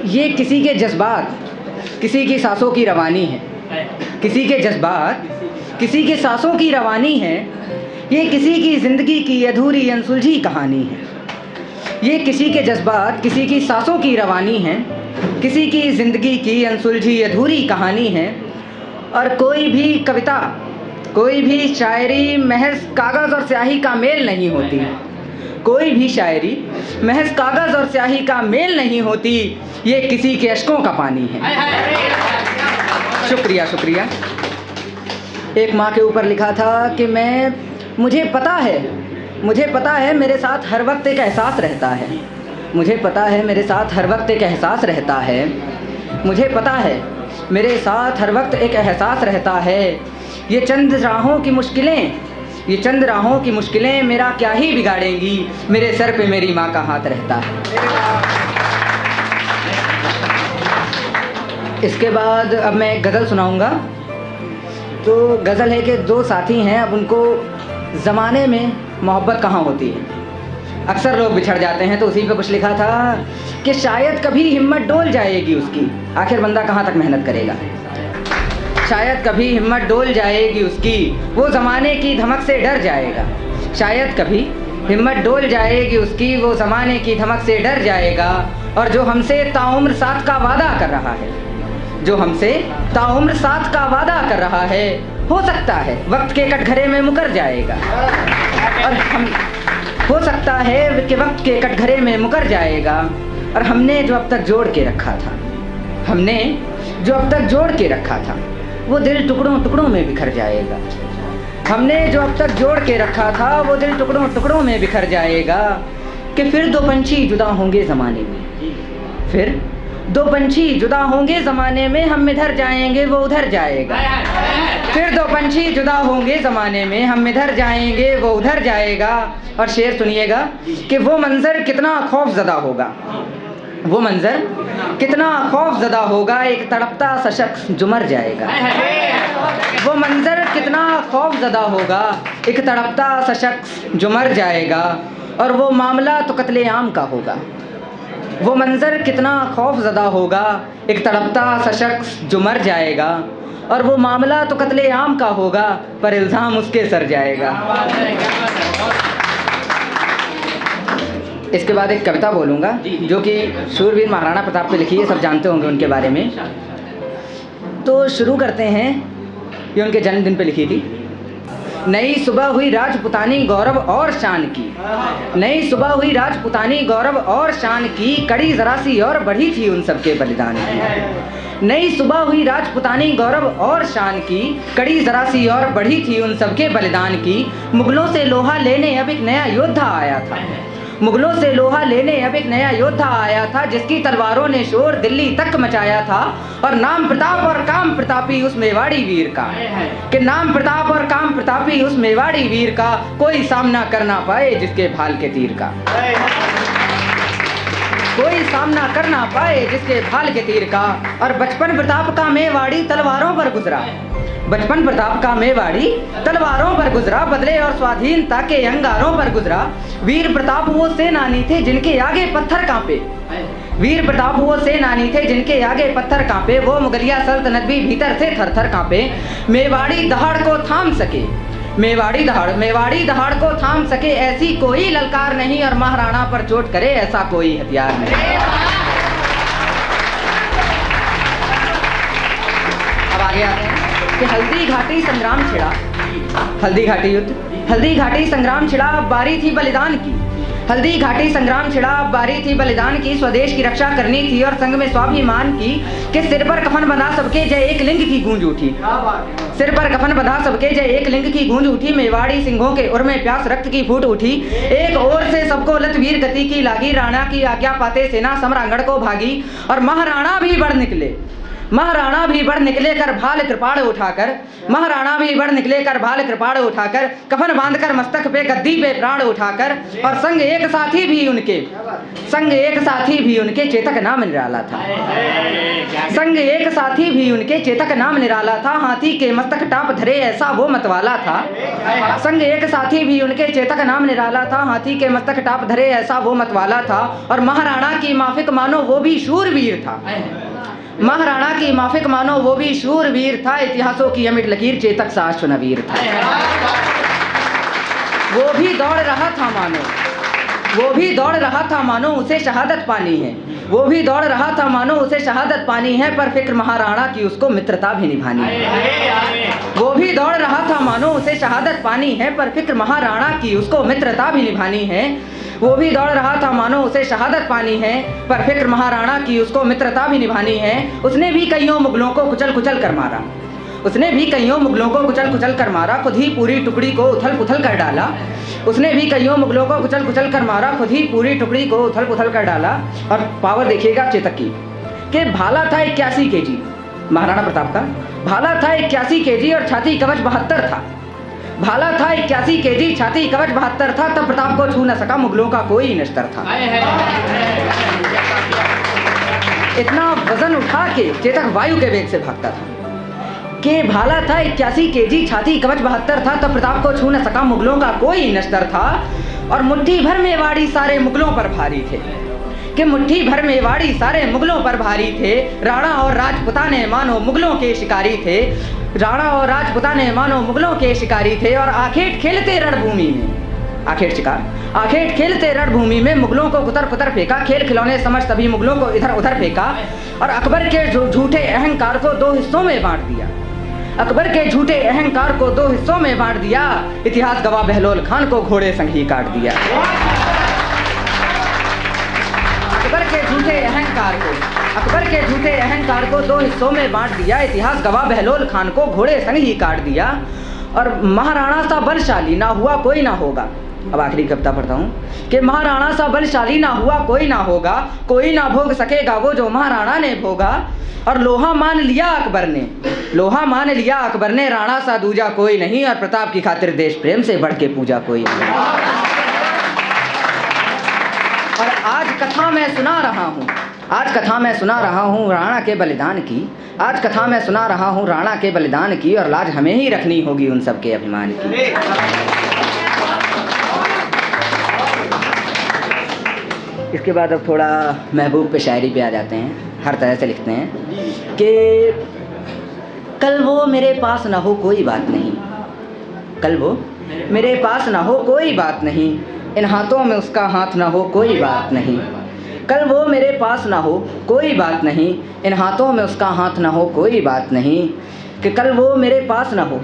ये किसी के जज्बात किसी की सांसों की रवानी है, किसी के जज्बात किसी के सांसों की रवानी है, ये किसी की ज़िंदगी की अधूरी अनसुलझी कहानी है। ये किसी के जज्बात किसी की सांसों की रवानी है, किसी की ज़िंदगी की अनसुलझी अधूरी कहानी है। और कोई भी कविता कोई भी शायरी महज कागज़ और स्याही का मेल नहीं होती, कोई भी शायरी महज कागज़ और स्याही का मेल नहीं होती, ये किसी के अश्कों का पानी है। शुक्रिया शुक्रिया। एक माँ के ऊपर लिखा था कि मुझे पता है मेरे साथ हर वक्त एक एहसास रहता है, मुझे पता है मेरे साथ हर वक्त एक एहसास रहता है, मुझे पता है मेरे साथ हर वक्त एक एहसास रहता है। ये चंद राहों की मुश्किलें मेरा क्या ही बिगाड़ेंगी, मेरे सर पे मेरी माँ का हाथ रहता है। इसके बाद अब मैं एक गज़ल सुनाऊंगा। तो गज़ल है कि दो साथी हैं, अब उनको ज़माने में मोहब्बत कहाँ होती है, अक्सर लोग बिछड़ जाते हैं। तो उसी पे कुछ लिखा था कि शायद कभी हिम्मत डोल जाएगी उसकी, आखिर बंदा कहाँ तक मेहनत करेगा। शायद कभी हिम्मत डोल जाएगी उसकी, वो ज़माने की धमक से डर जाएगा। शायद कभी हिम्मत डोल जाएगी उसकी, वो ज़माने की धमक से डर जाएगा। और जो हमसे ताउम्र साथ का वादा कर रहा है, जो हमसे ताउम्र साथ का वादा कर रहा है, हो सकता है वक्त के कटघरे में मुकर जाएगा। और हो सकता है कि वक्त के कटघरे में मुकर जाएगा। और हमने जो अब तक जोड़ के रखा था वो दिल टुकड़ों टुकड़ों में बिखर जाएगा। हमने जो अब तक जोड़ के रखा था वो दिल टुकड़ों टुकड़ों में बिखर जाएगा। कि फिर दो पंछी जुदा होंगे ज़माने में, फिर दो पंछी जुदा होंगे ज़माने में, हम इधर जाएंगे वो उधर जाएगा। फिर दो पंछी जुदा होंगे ज़माने में, हम इधर जाएंगे वो उधर जाएगा। और शेर सुनिएगा कि वो मंज़र कितना खौफज़दा होगा, वो मंज़र कितना खौफज़दा होगा, एक तड़पता सा शख्स जो मर जाएगा। वो मंज़र कितना खौफज़दा होगा, एक तड़पता सा शख्स जो मर जाएगा। और वो मामला तो कत्ले-आम का होगा, वो मंज़र कितना खौफज़दा होगा, एक तड़पता सा शख्स जो मर जाएगा। और वो मामला तो कत्ले-आम का होगा, पर इल्ज़ाम उसके सर जाएगा। इसके बाद एक कविता बोलूँगा जो कि शूरवीर महाराणा प्रताप पे लिखी है, सब जानते होंगे उनके बारे में। तो शुरू करते हैं, ये उनके जन्मदिन पे लिखी थी। नई सुबह हुई राजपुतानी गौरव और शान की, नई सुबह हुई राजपुतानी गौरव और शान की, कड़ी ज़रा सी और बढ़ी थी उन सबके बलिदान की। नई सुबह हुई राजपुतानी गौरव और शान की, कड़ी ज़रा सी और बढ़ी थी उन सबके बलिदान की। मुगलों से लोहा लेने अब एक नया योद्धा आया था, मुगलों से लोहा लेने अब एक नया योद्धा आया था, जिसकी तलवारों ने शोर दिल्ली तक मचाया था। और नाम प्रताप और काम प्रतापी उस मेवाड़ी वीर का, कि नाम प्रताप और काम प्रतापी उस मेवाड़ी वीर का, कोई सामना कर ना पाए जिसके भाल के तीर का, कोई सामना कर ना पाए जिसके भाल के तीर का। और बचपन प्रताप का मेवाड़ी तलवारों पर गुजरा, बचपन प्रताप का मेवाड़ी तलवारों पर गुजरा, बदले और स्वाधीनता के अंगारों पर गुजरा। वीर प्रताप वो सेनानी थे जिनके आगे पत्थर कांपे, वीर प्रताप वो सेनानी थे जिनके आगे पत्थर कांपे, वो मुगलिया सल्तनत भी भीतर से थर थर कांपे। मेवाड़ी दहाड़ को थाम सके, मेवाड़ी दहाड़ को थाम सके, ऐसी कोई ललकार नहीं, और महाराणा पर चोट करे ऐसा कोई हथियार नहीं। अब आगे आते हैं कि हल्दी घाटी संग्राम छिड़ा, हल्दी घाटी युद्ध, हल्दी घाटी संग्राम छिड़ा, अब बारी थी बलिदान की, हल्दी घाटी संग्राम छिड़ा, अब बारी थी बलिदान की। स्वदेश की रक्षा करनी थी और संग में स्वाभिमान की, कि सिर पर कफन बंधा सबके जय एक लिंग की गूंज उठी, सिर पर कफन बंधा सबके जय एक लिंग की गूंज उठी। मेवाड़ी सिंहों के उर में प्यास रक्त की फूट उठी, एक ओर से सबको लत वीर गति की लागी, राणा की आज्ञा पाते सेना सम्रांगण को भागी। और महाराणा भी बढ़ निकले, महाराणा भी बढ़ निकले कर भाल कृपाण उठाकर, महाराणा भी बढ़ निकले कर भाल कृपाण उठाकर, कफन बांधकर मस्तक पे गद्दी पे प्राण उठाकर, और संग एक साथी भी उनके चेतक नाम निराला था। संग एक साथी भी उनके चेतक नाम निराला था, हाथी के मस्तक टाप धरे ऐसा वो मतवाला था। संग एक साथी भी उनके चेतक नाम निराला था, हाथी के मस्तक टाप धरे ऐसा वो मतवाला था। और महाराणा की माफिक मानो वो भी शूरवीर था, महाराणा की माफिक मानो वो भी शूरवीर था, इतिहासों की अमिट लकीर चेतक सा अश्वनवीर था। वो भी दौड़ रहा था मानो, वो भी दौड़ रहा था मानो उसे शहादत पानी है, वो भी दौड़ रहा था मानो उसे शहादत पानी है, पर फिक्र महाराणा की उसको मित्रता भी निभानी है। वो भी दौड़ रहा था मानो उसे शहादत पानी है, पर फिक्र महाराणा की उसको मित्रता भी निभानी है। वो भी दौड़ रहा था मानो उसे शहादत पानी है, पर फिक्र महाराणा की उसको मित्रता भी निभानी है। उसने भी कईयों मुगलों को कुचल कुचल कर मारा, उसने भी कईयों मुगलों को कुचल कुचल कर मारा, खुद ही पूरी टुकड़ी को उथल पुथल कर डाला। उसने भी कईयों मुगलों को कुचल कुचल कर मारा, खुद ही पूरी टुकड़ी को उथल पुथल कर डाला। और पावर देखिएगा चेतक की, कि भाला था 81 केजी, महाराणा प्रताप का भाला था 81 केजी और छाती कवच 72 था। भाला था 81 केजी, छाती कवच 72 था, तब प्रताप को छू न सका मुगलों का कोई नश्तर था। इतना वजन उठा के चेतक वायु के वेग से भागता था, कि भाला था 81 केजी, छाती कवच 72 था, तब प्रताप को छू न सका मुगलों का कोई नश्तर था। और मुट्ठी भर मेवाड़ी सारे मुगलों पर भारी थे, कि मुट्ठी भर मेवाड़ी सारे मुगलों पर भारी थे। राणा और राजपुताने मानो मुगलों के शिकारी थे, राणा और राजपुताने मानो मुगलों के शिकारी थे। और आखेट खेलते रणभूमि में, आखेट शिकार, आखेट खेलते रणभूमि में मुगलों को कुतर कुतर फेंका, खेल खिलौने समझ सभी मुगलों को इधर उधर फेंका। और अकबर के झूठे अहंकार को 2 हिस्सों में बांट दिया, अकबर के झूठे अहंकार को 2 हिस्सों में बांट दिया। इतिहास गवाह बहलोल खान को घोड़े संग ही काट दिया। अकबर के झूठे अहंकार को 2 हिस्सों में बांट दिया, इतिहास गवाह बहलोल खान को घोड़े संग ही काट दिया। और महाराणा सा बलशाली ना हुआ कोई ना होगा, अब आखिरी कविता पढ़ता हूँ, कि महाराणा सा बलशाली ना हुआ कोई ना होगा, कोई ना भोग सकेगा वो जो महाराणा ने भोगा। और लोहा मान लिया अकबर ने, लोहा मान लिया अकबर ने, राणा सा दूजा कोई नहीं, और प्रताप की खातिर देश प्रेम से बढ़ के पूजा कोई नहीं। और आज कथा मैं सुना रहा हूँ, आज कथा मैं सुना रहा हूँ राणा के बलिदान की, आज कथा मैं सुना रहा हूँ राणा के बलिदान की, और लाज हमें ही रखनी होगी उन सब के अभिमान की। इसके बाद अब थोड़ा महबूब पे शायरी पे आ जाते हैं। हर तरह से लिखते हैं कि कल वो मेरे पास ना हो कोई बात नहीं, कल वो मेरे पास ना हो कोई बात नहीं, इन हाथों में उसका हाथ ना हो कोई बात नहीं। कल वो मेरे पास ना हो कोई बात नहीं, इन हाथों में उसका हाथ ना हो कोई बात नहीं। कि कल वो मेरे पास ना हो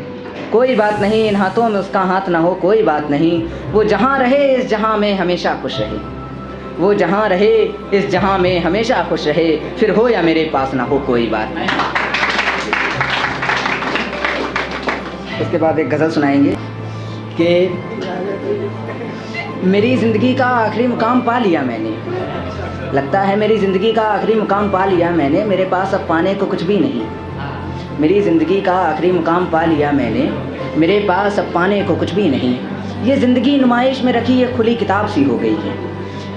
कोई बात नहीं, इन हाथों में उसका हाथ ना हो कोई बात नहीं। वो जहाँ रहे इस जहाँ में हमेशा खुश रहे, वो जहाँ रहे इस जहाँ में हमेशा खुश रहे, फिर हो या मेरे पास ना हो कोई बात नहीं। इसके बाद एक गज़ल सुनाएंगे कि मेरी ज़िंदगी का आखिरी मुकाम पा लिया मैंने, लगता है मेरी ज़िंदगी का आखिरी मुकाम पा लिया मैंने, मेरे पास अब पाने को कुछ भी नहीं। मेरी ज़िंदगी का आखिरी मुकाम पा लिया मैंने, मेरे पास अब पाने को कुछ भी नहीं। ये ज़िंदगी नुमाइश में रखी एक खुली किताब सी हो गई है,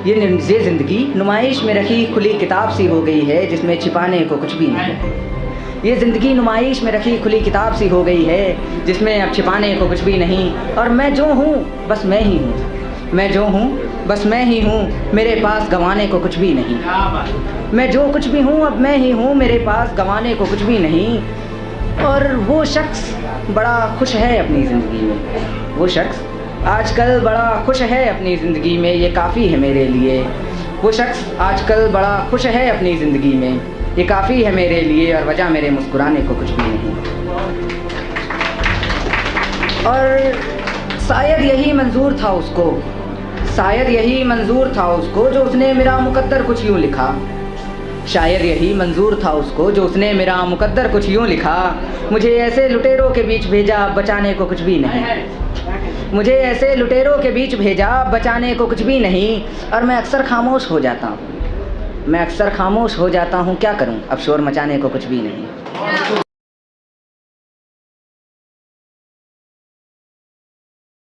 ये ज़िंदगी नुमाइश में रखी खुली किताब सी हो गई है, जिसमें छिपाने को कुछ भी नहीं। ये ज़िंदगी नुमाइश में रखी खुली किताब सी हो गई है, जिसमें अब छिपाने को कुछ भी नहीं। और मैं जो हूँ बस मैं ही हूँ, मैं जो हूँ बस मैं ही हूँ, मेरे पास गंवाने को कुछ भी नहीं। मैं जो कुछ भी हूँ अब मैं ही हूँ, मेरे पास गंवाने को कुछ भी नहीं। और वो शख्स बड़ा खुश है अपनी ज़िंदगी में, वो शख्स आजकल बड़ा खुश है अपनी ज़िंदगी में, ये काफ़ी है मेरे लिए। वो शख्स आजकल बड़ा खुश है अपनी ज़िंदगी में, ये काफ़ी है मेरे लिए, और वजह मेरे मुस्कुराने को कुछ भी नहीं। और शायद यही मंजूर था उसको, शायद यही मंजूर था उसको, जो उसने मेरा मुकद्दर कुछ यूँ लिखा। शायद यही मंजूर था उसको, जो उसने मेरा मुकद्दर कुछ यूँ लिखा। मुझे ऐसे लुटेरों के बीच भेजा, बचाने को कुछ भी नहीं। मुझे ऐसे लुटेरों के बीच भेजा, बचाने को कुछ भी नहीं। और मैं अक्सर खामोश हो जाता हूँ, मैं अक्सर खामोश हो जाता हूँ, क्या करूँ अब शोर मचाने को कुछ भी नहीं।